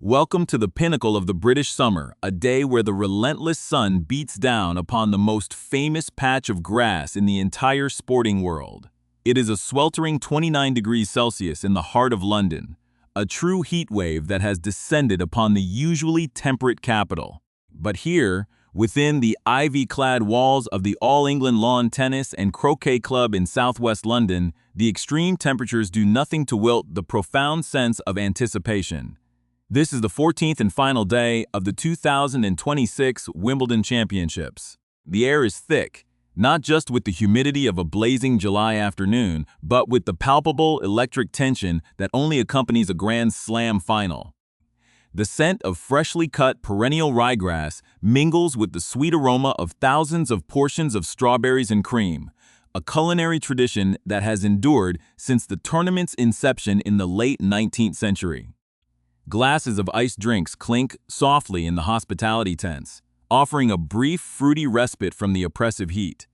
Welcome to the pinnacle of the British summer, a day where the relentless sun beats down upon the most famous patch of grass in the entire sporting world. It is a sweltering 29 degrees Celsius in the heart of London, a true heat wave that has descended upon the usually temperate capital. But here, within the ivy-clad walls of the All England Lawn Tennis and Croquet Club in southwest London, the extreme temperatures do nothing to wilt the profound sense of anticipation. This is the 14th and final day of the 2026 Wimbledon Championships. The air is thick, not just with the humidity of a blazing July afternoon, but with the palpable electric tension that only accompanies a Grand Slam final. The scent of freshly cut perennial ryegrass mingles with the sweet aroma of thousands of portions of strawberries and cream, a culinary tradition that has endured since the tournament's inception in the late 19th century. Glasses of iced drinks clink softly in the hospitality tents, offering a brief, fruity respite from the oppressive heat.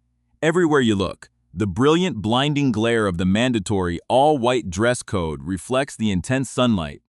Everywhere you look, the brilliant, blinding glare of the mandatory all-white dress code reflects the intense sunlight.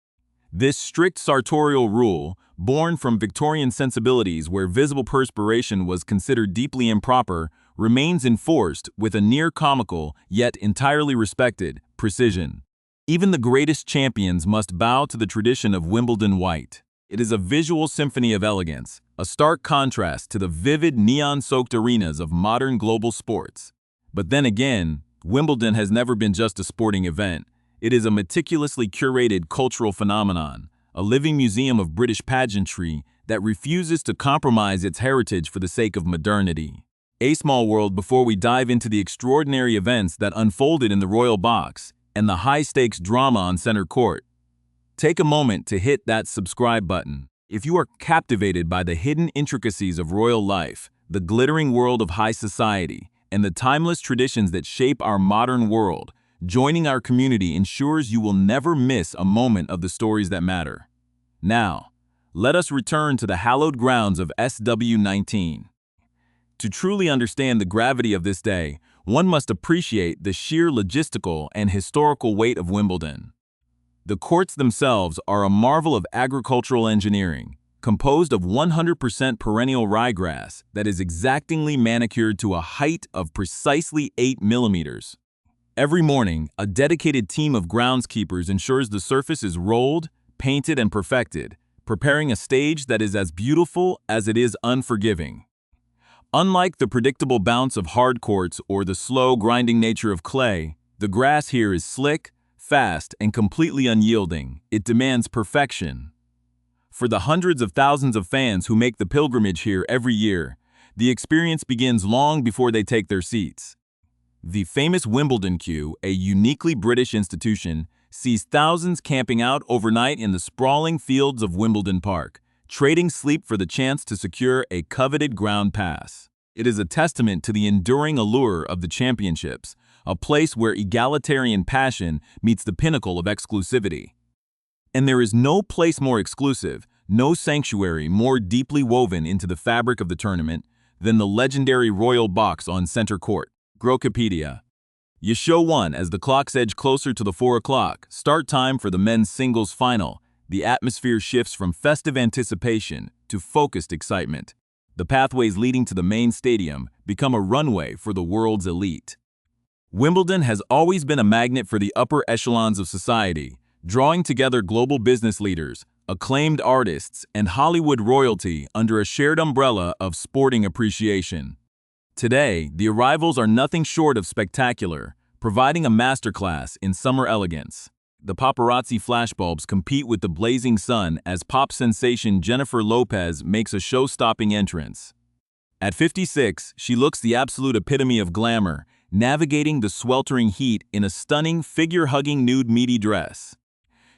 This strict sartorial rule, born from Victorian sensibilities where visible perspiration was considered deeply improper, remains enforced with a near-comical, yet entirely respected, precision. Even the greatest champions must bow to the tradition of Wimbledon white. It is a visual symphony of elegance, a stark contrast to the vivid neon-soaked arenas of modern global sports. But then again, Wimbledon has never been just a sporting event. It is a meticulously curated cultural phenomenon, a living museum of British pageantry that refuses to compromise its heritage for the sake of modernity. A small world before we dive into the extraordinary events that unfolded in the Royal Box and the high-stakes drama on center court. Take a moment to hit that subscribe button. If you are captivated by the hidden intricacies of royal life, the glittering world of high society, and the timeless traditions that shape our modern world, joining our community ensures you will never miss a moment of the stories that matter. Now, let us return to the hallowed grounds of SW19. To truly understand the gravity of this day, one must appreciate the sheer logistical and historical weight of Wimbledon. The courts themselves are a marvel of agricultural engineering, composed of 100% perennial ryegrass that is exactingly manicured to a height of precisely 8 millimeters. Every morning, a dedicated team of groundskeepers ensures the surface is rolled, painted, and perfected, preparing a stage that is as beautiful as it is unforgiving. Unlike the predictable bounce of hard courts or the slow, grinding nature of clay, the grass here is slick, fast, and completely unyielding. It demands perfection. For the hundreds of thousands of fans who make the pilgrimage here every year, the experience begins long before they take their seats. The famous Wimbledon queue, a uniquely British institution, sees thousands camping out overnight in the sprawling fields of Wimbledon Park, trading sleep for the chance to secure a coveted ground pass. It is a testament to the enduring allure of the championships, a place where egalitarian passion meets the pinnacle of exclusivity. And there is no place more exclusive, no sanctuary more deeply woven into the fabric of the tournament than the legendary Royal Box on center court. Grokipedia. Show 1 as the clocks edge closer to the 4 o'clock, start time for the men's singles final. The atmosphere shifts from festive anticipation to focused excitement. The pathways leading to the main stadium become a runway for the world's elite. Wimbledon has always been a magnet for the upper echelons of society, drawing together global business leaders, acclaimed artists, and Hollywood royalty under a shared umbrella of sporting appreciation. Today, the arrivals are nothing short of spectacular, providing a masterclass in summer elegance. The paparazzi flashbulbs compete with the blazing sun as pop sensation Jennifer Lopez makes a show-stopping entrance. At 56, she looks the absolute epitome of glamour, navigating the sweltering heat in a stunning figure-hugging nude meaty dress.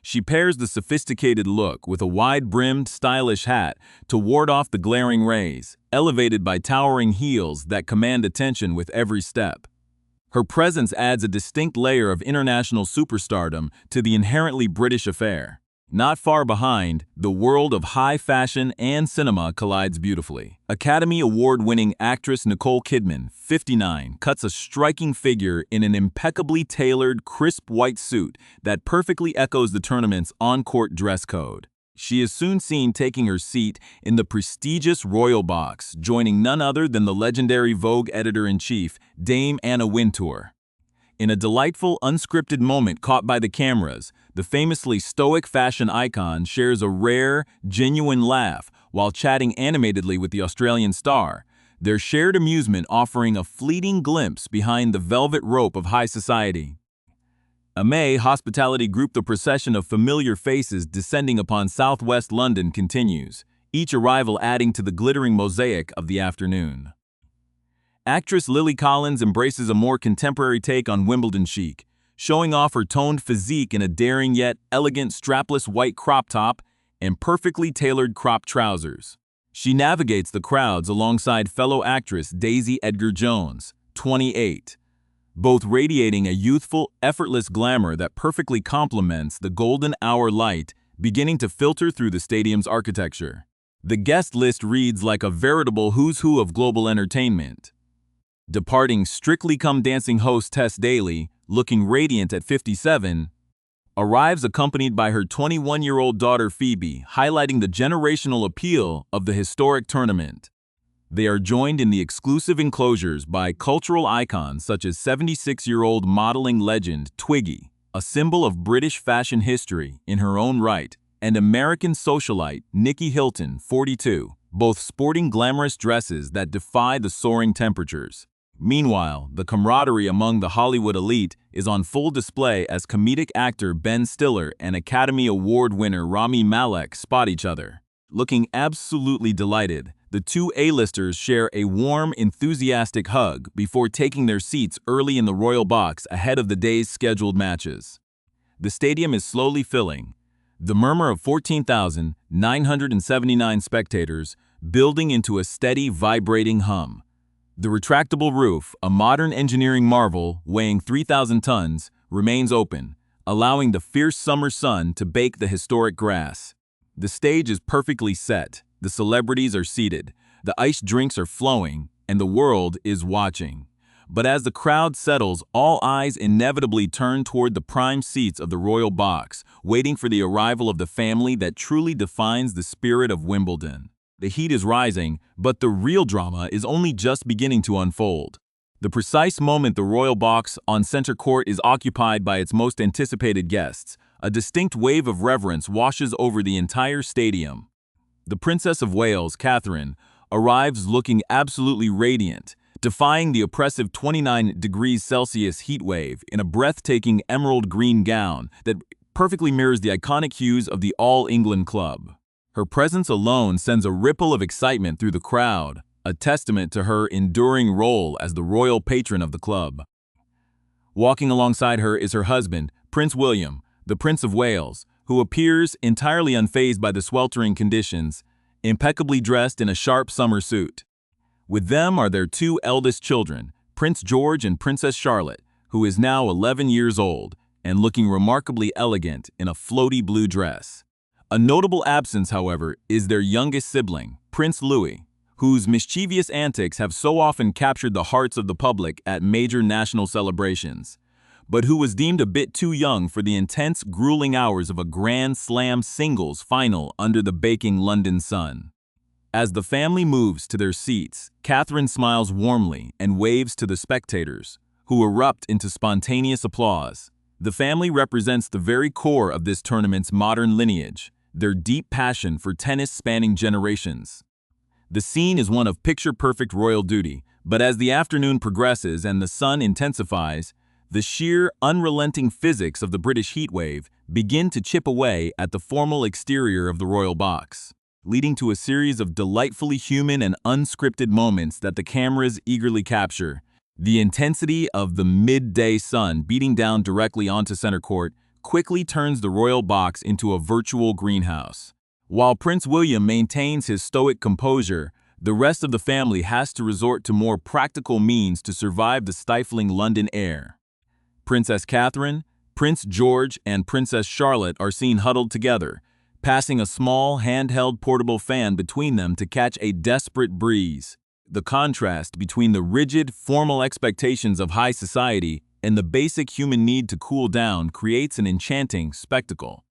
She pairs the sophisticated look with a wide-brimmed, stylish hat to ward off the glaring rays, elevated by towering heels that command attention with every step. Her presence adds a distinct layer of international superstardom to the inherently British affair. Not far behind, the world of high fashion and cinema collides beautifully. Academy Award-winning actress Nicole Kidman, 59, cuts a striking figure in an impeccably tailored, crisp white suit that perfectly echoes the tournament's on-court dress code. She is soon seen taking her seat in the prestigious Royal Box, joining none other than the legendary Vogue editor-in-chief, Dame Anna Wintour. In a delightful, unscripted moment caught by the cameras, the famously stoic fashion icon shares a rare, genuine laugh while chatting animatedly with the Australian star, their shared amusement offering a fleeting glimpse behind the velvet rope of high society. A hospitality group. The procession of familiar faces descending upon southwest London continues, each arrival adding to the glittering mosaic of the afternoon. Actress Lily Collins embraces a more contemporary take on Wimbledon chic, showing off her toned physique in a daring yet elegant strapless white crop top and perfectly tailored crop trousers. She navigates the crowds alongside fellow actress Daisy Edgar-Jones, 28, both radiating a youthful, effortless glamour that perfectly complements the golden hour light beginning to filter through the stadium's architecture. The guest list reads like a veritable who's who of global entertainment. Departing Strictly Come Dancing host Tess Daly, looking radiant at 57, arrives accompanied by her 21-year-old daughter Phoebe, highlighting the generational appeal of the historic tournament. They are joined in the exclusive enclosures by cultural icons such as 76-year-old modeling legend Twiggy, a symbol of British fashion history in her own right, and American socialite Nikki Hilton, 42, both sporting glamorous dresses that defy the soaring temperatures. Meanwhile, the camaraderie among the Hollywood elite is on full display as comedic actor Ben Stiller and Academy Award winner Rami Malek spot each other. Looking absolutely delighted, the two A-listers share a warm, enthusiastic hug before taking their seats early in the Royal Box ahead of the day's scheduled matches. The stadium is slowly filling, the murmur of 14,979 spectators building into a steady, vibrating hum. The retractable roof, a modern engineering marvel weighing 3,000 tons, remains open, allowing the fierce summer sun to bake the historic grass. The stage is perfectly set, the celebrities are seated, the iced drinks are flowing, and the world is watching. But as the crowd settles, all eyes inevitably turn toward the prime seats of the Royal Box, waiting for the arrival of the family that truly defines the spirit of Wimbledon. The heat is rising, but the real drama is only just beginning to unfold. The precise moment the Royal Box on center court is occupied by its most anticipated guests, a distinct wave of reverence washes over the entire stadium. The Princess of Wales, Catherine, arrives looking absolutely radiant, defying the oppressive 29 degrees Celsius heat wave in a breathtaking emerald green gown that perfectly mirrors the iconic hues of the All England Club. Her presence alone sends a ripple of excitement through the crowd, a testament to her enduring role as the royal patron of the club. Walking alongside her is her husband, Prince William, the Prince of Wales, who appears entirely unfazed by the sweltering conditions, impeccably dressed in a sharp summer suit. With them are their two eldest children, Prince George and Princess Charlotte, who is now 11 years old and looking remarkably elegant in a floaty blue dress. A notable absence, however, is their youngest sibling, Prince Louis, whose mischievous antics have so often captured the hearts of the public at major national celebrations, but who was deemed a bit too young for the intense, grueling hours of a Grand Slam singles final under the baking London sun. As the family moves to their seats, Catherine smiles warmly and waves to the spectators, who erupt into spontaneous applause. The family represents the very core of this tournament's modern lineage, their deep passion for tennis spanning generations. The scene is one of picture-perfect royal duty, but as the afternoon progresses and the sun intensifies, the sheer, unrelenting physics of the British heatwave begin to chip away at the formal exterior of the Royal Box, leading to a series of delightfully human and unscripted moments that the cameras eagerly capture. The intensity of the midday sun beating down directly onto center court quickly turns the Royal Box into a virtual greenhouse. While Prince William maintains his stoic composure, the rest of the family has to resort to more practical means to survive the stifling London air. Princess Catherine, Prince George, and Princess Charlotte are seen huddled together, passing a small, handheld portable fan between them to catch a desperate breeze. The contrast between the rigid, formal expectations of high society and the basic human need to cool down creates an enchanting spectacle.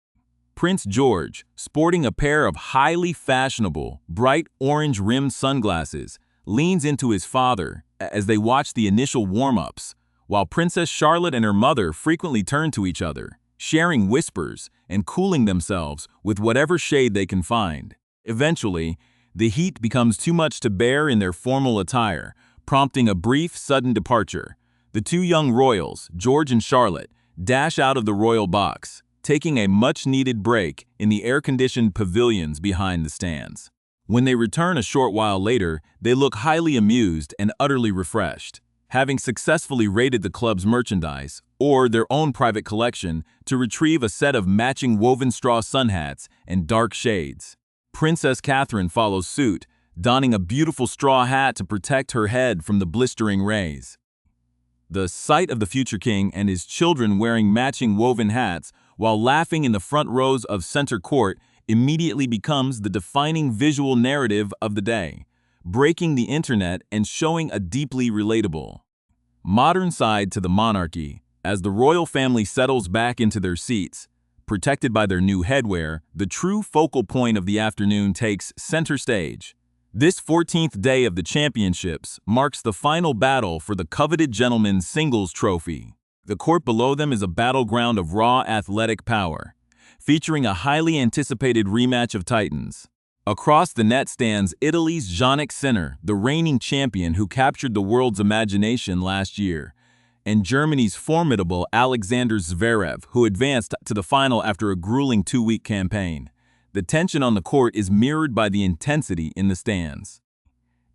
Prince George, sporting a pair of highly fashionable, bright orange-rimmed sunglasses, leans into his father as they watch the initial warm-ups, while Princess Charlotte and her mother frequently turn to each other, sharing whispers and cooling themselves with whatever shade they can find. Eventually, the heat becomes too much to bear in their formal attire, prompting a brief, sudden departure. The two young royals, George and Charlotte, dash out of the royal box, taking a much-needed break in the air-conditioned pavilions behind the stands. When they return a short while later, they look highly amused and utterly refreshed, having successfully raided the club's merchandise, or their own private collection, to retrieve a set of matching woven straw sun hats and dark shades. Princess Catherine follows suit, donning a beautiful straw hat to protect her head from the blistering rays. The sight of the future king and his children wearing matching woven hats while laughing in the front rows of center court immediately becomes the defining visual narrative of the day, breaking the internet and showing a deeply relatable, modern side to the monarchy. As the royal family settles back into their seats, protected by their new headwear, the true focal point of the afternoon takes center stage. This 14th day of the championships marks the final battle for the coveted gentleman's singles trophy. The court below them is a battleground of raw athletic power, featuring a highly anticipated rematch of titans. Across the net stands Italy's Jannik Sinner, the reigning champion who captured the world's imagination last year, and Germany's formidable Alexander Zverev, who advanced to the final after a grueling 2-week campaign. The tension on the court is mirrored by the intensity in the stands.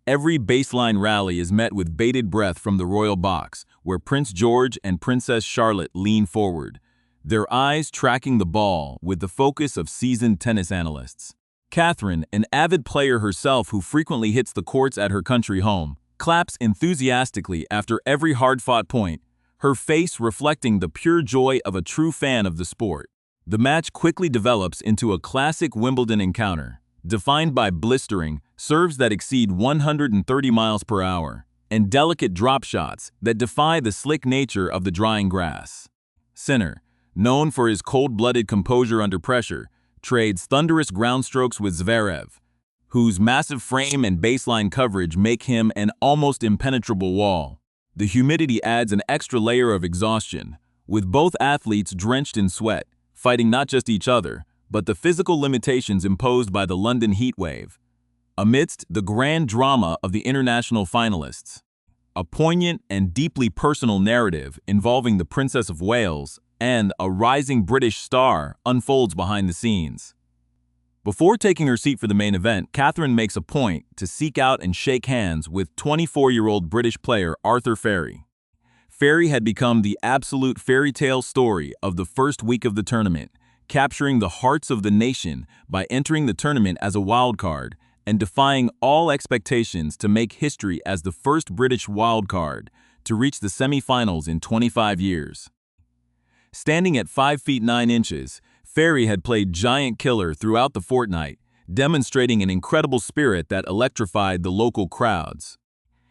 Every baseline rally is met with bated breath from the royal box, where Prince George and Princess Charlotte lean forward, their eyes tracking the ball with the focus of seasoned tennis analysts. Catherine, an avid player herself who frequently hits the courts at her country home, claps enthusiastically after every hard-fought point, her face reflecting the pure joy of a true fan of the sport. The match quickly develops into a classic Wimbledon encounter, defined by blistering serves that exceed 130 miles per hour, and delicate drop shots that defy the slick nature of the drying grass. Sinner, known for his cold-blooded composure under pressure, trades thunderous ground strokes with Zverev, whose massive frame and baseline coverage make him an almost impenetrable wall. The humidity adds an extra layer of exhaustion, with both athletes drenched in sweat, fighting not just each other, but the physical limitations imposed by the London heatwave. Amidst the grand drama of the international finalists, a poignant and deeply personal narrative involving the Princess of Wales and a rising British star unfolds behind the scenes. Before taking her seat for the main event, Catherine makes a point to seek out and shake hands with 24-year-old British player Arthur Ferry. Ferry had become the absolute fairy tale story of the first week of the tournament, capturing the hearts of the nation by entering the tournament as a wild card and defying all expectations to make history as the first British wild card to reach the semi-finals in 25 years. Standing at 5 feet 9 inches, Ferry had played giant killer throughout the fortnight, demonstrating an incredible spirit that electrified the local crowds.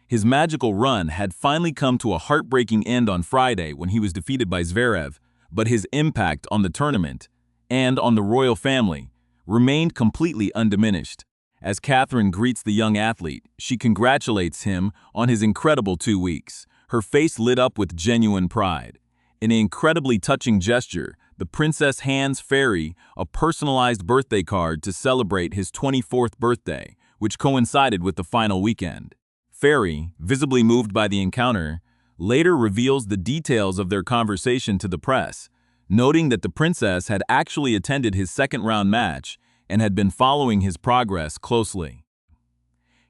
His magical run had finally come to a heartbreaking end on Friday when he was defeated by Zverev, but his impact on the tournament and on the royal family remained completely undiminished. As Catherine greets the young athlete, she congratulates him on his incredible 2 weeks, her face lit up with genuine pride. In an incredibly touching gesture, the princess hands Ferry a personalized birthday card to celebrate his 24th birthday, which coincided with the final weekend. Ferry, visibly moved by the encounter, later reveals the details of their conversation to the press, noting that the princess had actually attended his second-round match and had been following his progress closely.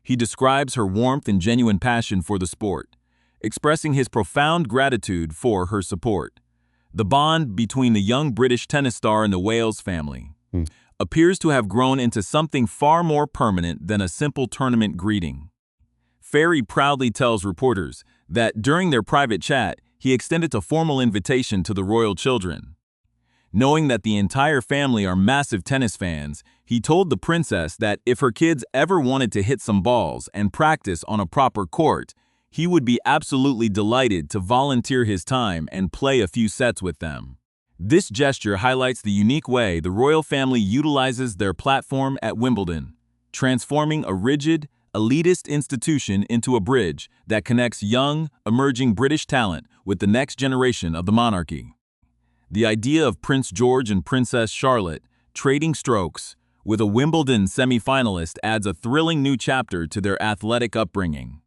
He describes her warmth and genuine passion for the sport, expressing his profound gratitude for her support. The bond between the young British tennis star and the Wales family appears to have grown into something far more permanent than a simple tournament greeting. Ferry proudly tells reporters that during their private chat, he extended a formal invitation to the royal children. Knowing that the entire family are massive tennis fans, he told the princess that if her kids ever wanted to hit some balls and practice on a proper court, he would be absolutely delighted to volunteer his time and play a few sets with them. This gesture highlights the unique way the royal family utilizes their platform at Wimbledon, transforming a rigid, elitist institution into a bridge that connects young, emerging British talent with the next generation of the monarchy. The idea of Prince George and Princess Charlotte trading strokes with a Wimbledon semi-finalist adds a thrilling new chapter to their athletic upbringing.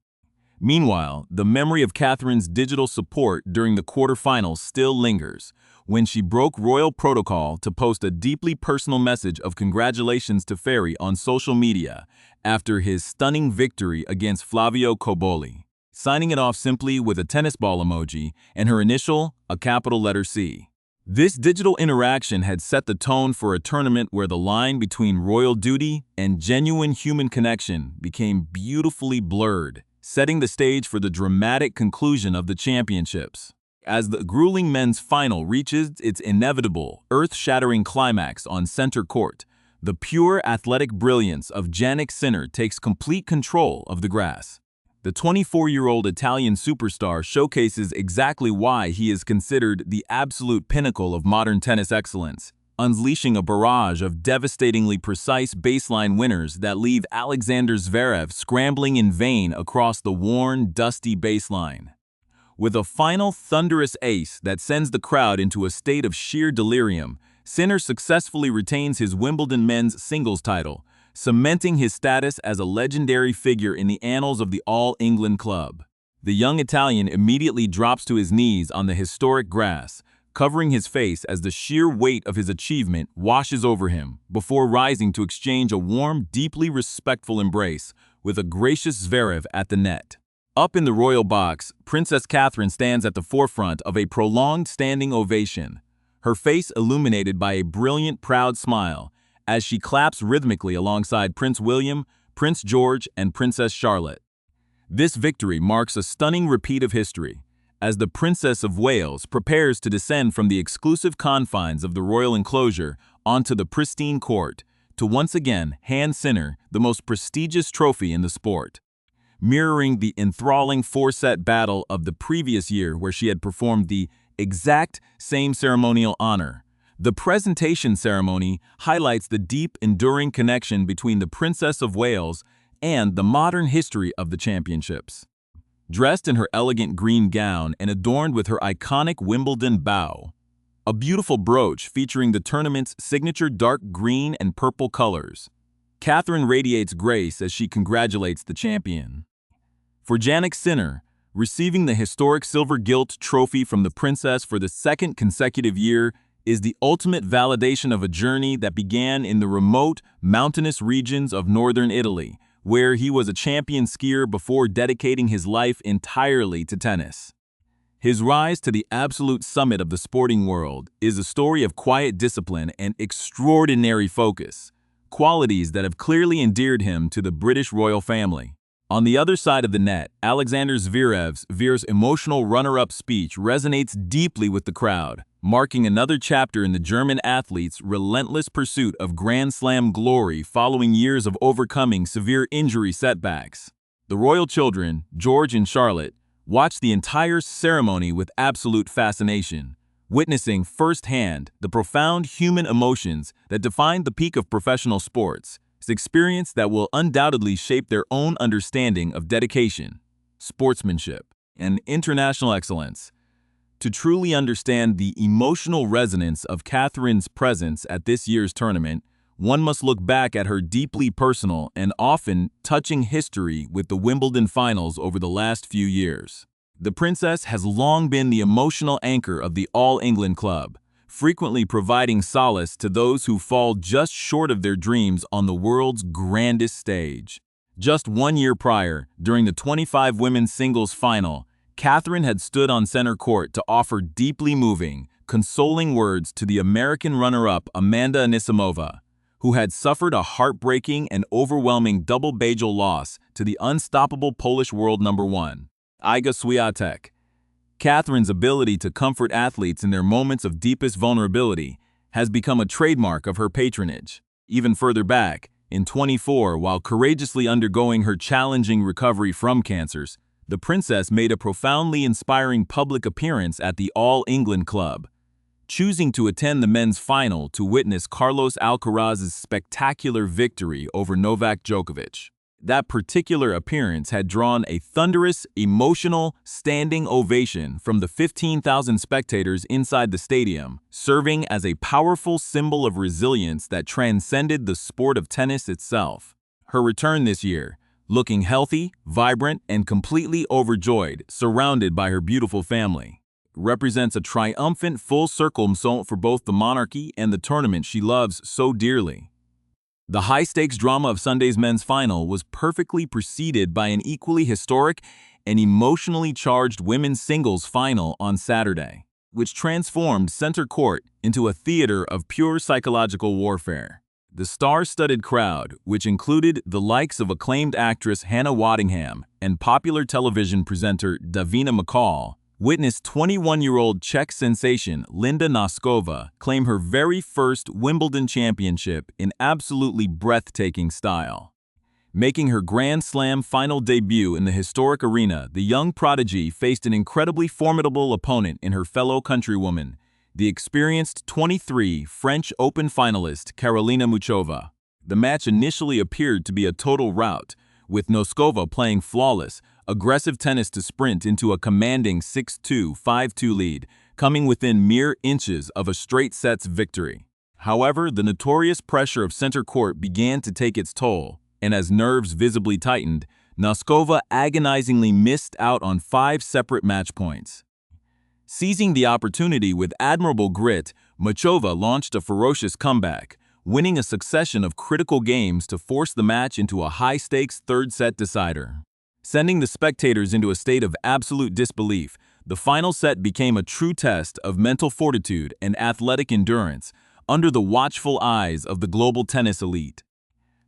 Meanwhile, the memory of Catherine's digital support during the quarterfinals still lingers, when she broke royal protocol to post a deeply personal message of congratulations to Ferry on social media after his stunning victory against Flavio Cobolli, signing it off simply with a tennis ball emoji and her initial, a capital letter C. This digital interaction had set the tone for a tournament where the line between royal duty and genuine human connection became beautifully blurred, setting the stage for the dramatic conclusion of the championships. As the grueling men's final reaches its inevitable, earth-shattering climax on center court, the pure athletic brilliance of Jannik Sinner takes complete control of the grass. The 24-year-old Italian superstar showcases exactly why he is considered the absolute pinnacle of modern tennis excellence, unleashing a barrage of devastatingly precise baseline winners that leave Alexander Zverev scrambling in vain across the worn, dusty baseline. With a final thunderous ace that sends the crowd into a state of sheer delirium, Sinner successfully retains his Wimbledon men's singles title, cementing his status as a legendary figure in the annals of the All England Club. The young Italian immediately drops to his knees on the historic grass, covering his face as the sheer weight of his achievement washes over him, before rising to exchange a warm, deeply respectful embrace with a gracious Zverev at the net. Up in the royal box, Princess Catherine stands at the forefront of a prolonged standing ovation, her face illuminated by a brilliant, proud smile, as she claps rhythmically alongside Prince William, Prince George, and Princess Charlotte. This victory marks a stunning repeat of history, as the Princess of Wales prepares to descend from the exclusive confines of the royal enclosure onto the pristine court, to once again hand Sinner the most prestigious trophy in the sport. Mirroring the enthralling four-set battle of the previous year where she had performed the exact same ceremonial honor, the presentation ceremony highlights the deep, enduring connection between the Princess of Wales and the modern history of the championships. Dressed in her elegant green gown and adorned with her iconic Wimbledon bow, a beautiful brooch featuring the tournament's signature dark green and purple colors, Catherine radiates grace as she congratulates the champion. For Jannik Sinner, receiving the historic silver-gilt trophy from the princess for the second consecutive year is the ultimate validation of a journey that began in the remote, mountainous regions of northern Italy, where he was a champion skier before dedicating his life entirely to tennis. His rise to the absolute summit of the sporting world is a story of quiet discipline and extraordinary focus, qualities that have clearly endeared him to the British royal family. On the other side of the net, Alexander Zverev's emotional runner-up speech resonates deeply with the crowd, marking another chapter in the German athlete's relentless pursuit of Grand Slam glory following years of overcoming severe injury setbacks. The royal children, George and Charlotte, watched the entire ceremony with absolute fascination, witnessing firsthand the profound human emotions that define the peak of professional sports. An experience that will undoubtedly shape their own understanding of dedication, sportsmanship, and international excellence. To truly understand the emotional resonance of Catherine's presence at this year's tournament, one must look back at her deeply personal and often touching history with the Wimbledon finals over the last few years. The princess has long been the emotional anchor of the All England Club, frequently providing solace to those who fall just short of their dreams on the world's grandest stage. Just 1 year prior, during the 25 women's singles final, Catherine had stood on center court to offer deeply moving, consoling words to the American runner-up Amanda Anisimova, who had suffered a heartbreaking and overwhelming double Bajol loss to the unstoppable Polish world number 1, Iga Swiatek. Catherine's ability to comfort athletes in their moments of deepest vulnerability has become a trademark of her patronage. Even further back, in 24, while courageously undergoing her challenging recovery from cancers, the princess made a profoundly inspiring public appearance at the All England Club, choosing to attend the men's final to witness Carlos Alcaraz's spectacular victory over Novak Djokovic. That particular appearance had drawn a thunderous, emotional, standing ovation from the 15,000 spectators inside the stadium, serving as a powerful symbol of resilience that transcended the sport of tennis itself. Her return this year, looking healthy, vibrant, and completely overjoyed, surrounded by her beautiful family, represents a triumphant full-circle moment for both the monarchy and the tournament she loves so dearly. The high-stakes drama of Sunday's men's final was perfectly preceded by an equally historic and emotionally charged women's singles final on Saturday, which transformed center court into a theater of pure psychological warfare. The star-studded crowd, which included the likes of acclaimed actress Hannah Waddingham and popular television presenter Davina McCall, witnessed 21-year-old Czech sensation Linda Noskova claim her very first Wimbledon championship in absolutely breathtaking style. Making her Grand Slam final debut in the historic arena, the young prodigy faced an incredibly formidable opponent in her fellow countrywoman, the experienced 23 French Open finalist Karolina Muchova. The match initially appeared to be a total rout, with Noskova playing flawless, aggressive tennis to sprint into a commanding 6-2, 5-2 lead, coming within mere inches of a straight sets victory. However, the notorious pressure of center court began to take its toll, and as nerves visibly tightened, Noskova agonizingly missed out on 5 separate match points. Seizing the opportunity with admirable grit, Muchova launched a ferocious comeback, winning a succession of critical games to force the match into a high-stakes third-set decider. Sending the spectators into a state of absolute disbelief, the final set became a true test of mental fortitude and athletic endurance under the watchful eyes of the global tennis elite.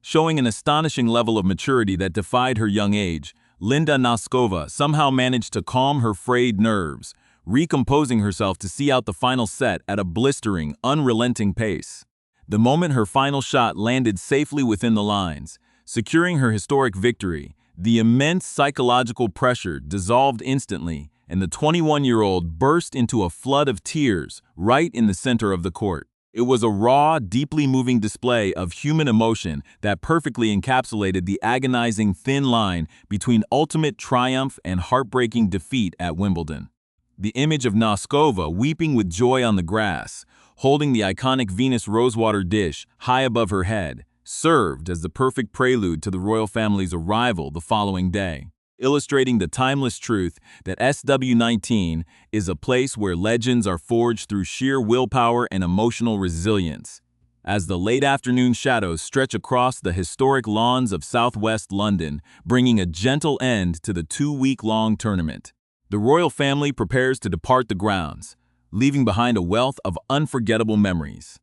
Showing an astonishing level of maturity that defied her young age, Linda Noskova somehow managed to calm her frayed nerves, recomposing herself to see out the final set at a blistering, unrelenting pace. The moment her final shot landed safely within the lines, securing her historic victory, the immense psychological pressure dissolved instantly, and the 21-year-old burst into a flood of tears right in the center of the court. It was a raw, deeply moving display of human emotion that perfectly encapsulated the agonizing thin line between ultimate triumph and heartbreaking defeat at Wimbledon. The image of Noskova weeping with joy on the grass, holding the iconic Venus rosewater dish high above her head, served as the perfect prelude to the royal family's arrival the following day, illustrating the timeless truth that SW19 is a place where legends are forged through sheer willpower and emotional resilience. As the late afternoon shadows stretch across the historic lawns of southwest London, bringing a gentle end to the 2-week-long tournament, the royal family prepares to depart the grounds, leaving behind a wealth of unforgettable memories.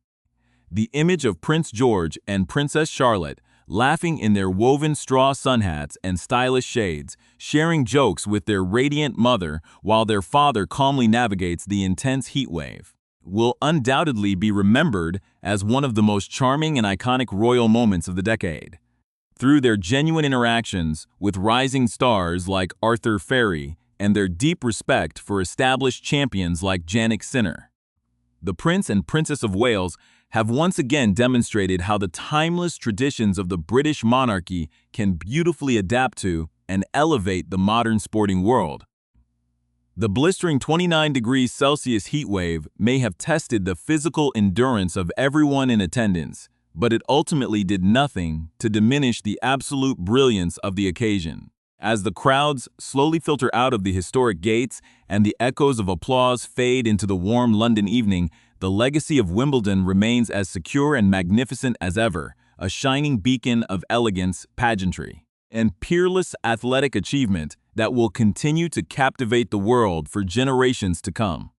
The image of Prince George and Princess Charlotte, laughing in their woven straw sun hats and stylish shades, sharing jokes with their radiant mother while their father calmly navigates the intense heat wave, will undoubtedly be remembered as one of the most charming and iconic royal moments of the decade. Through their genuine interactions with rising stars like Arthur Ferry and their deep respect for established champions like Jannik Sinner, the Prince and Princess of Wales have once again demonstrated how the timeless traditions of the British monarchy can beautifully adapt to and elevate the modern sporting world. The blistering 29 degrees Celsius heat wave may have tested the physical endurance of everyone in attendance, but it ultimately did nothing to diminish the absolute brilliance of the occasion. As the crowds slowly filter out of the historic gates and the echoes of applause fade into the warm London evening, the legacy of Wimbledon remains as secure and magnificent as ever, a shining beacon of elegance, pageantry, and peerless athletic achievement that will continue to captivate the world for generations to come.